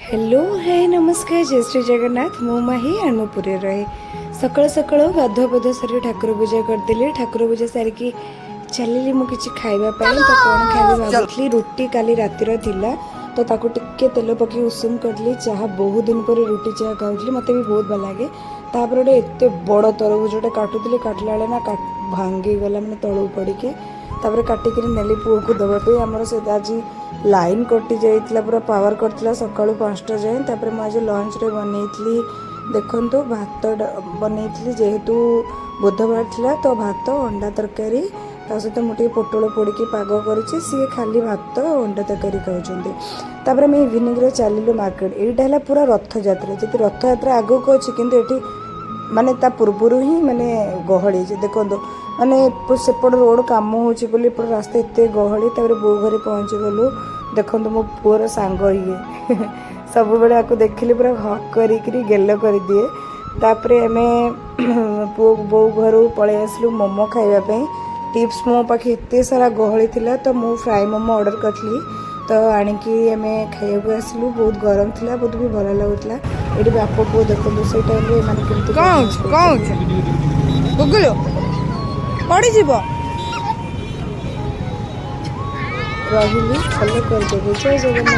Hello है नमस्कार जय श्री जगन्नाथ मु माही एंड मु पुरी रहे सकाल सकाल गाधुआ पाधुआ सारी ठाकुर पूजा करदेली ठाकुर पूजा सारिकी चलिली मु किछि खाइबा पई तो कोन खाइबे भाबुथली रुटी काली रातिर थिला तो ताको टिके तेल पकी उषुम करली चाहा बहुत दिन पर रुटी चाहा खाउथली मते भी बहुत भल लागे तापर गोटे एते बड़ तरबुजटा काटुथली काटला बेले ना भांगी गला माने तळु पड़िके तापर काटिक नेली पुओ को दबापी आमर से आज लाइन कटि जाइए पूरा पावर कटला सका 5टा जाए तापर मुझे आज लंच रे बनई देखु भात बनई जेहेतु बुधवार थिला तो भात अंडा तरकारी ता सहित मुझे पोटल पोड़ी पाग कर सी खाली भात अंडा तरकारी खाऊँ आम इवनिंग चलिलु मार्केट यहाँ है पूरा रथ यात्रा जी रथ यात्रा आग को अच्छी किंतु ये माने ता पूर्वर ही माने गहली देखो माने सेपट रोड कम हो रास्ता एत गहली बो घरे पहुँची गलु देखो मो पुअर सांग ये सब बड़े आपको देखिले पूरा हक करी गेल कर दिए तापर आम पु बो घर पलि आसलु मोमो खाइबापी टिप्स मो पाखे एत सारा गहली थिला तो मु फ्राई मोमो ऑर्डर करली तो आणिकी आम खाइबा आसलु बहुत गरम थिला बहुत भी भल लगुला ये बाप पुओ देखो से टाइम गुगुलो पड़ी रही फलो करदेवे जय जगन्नाथ।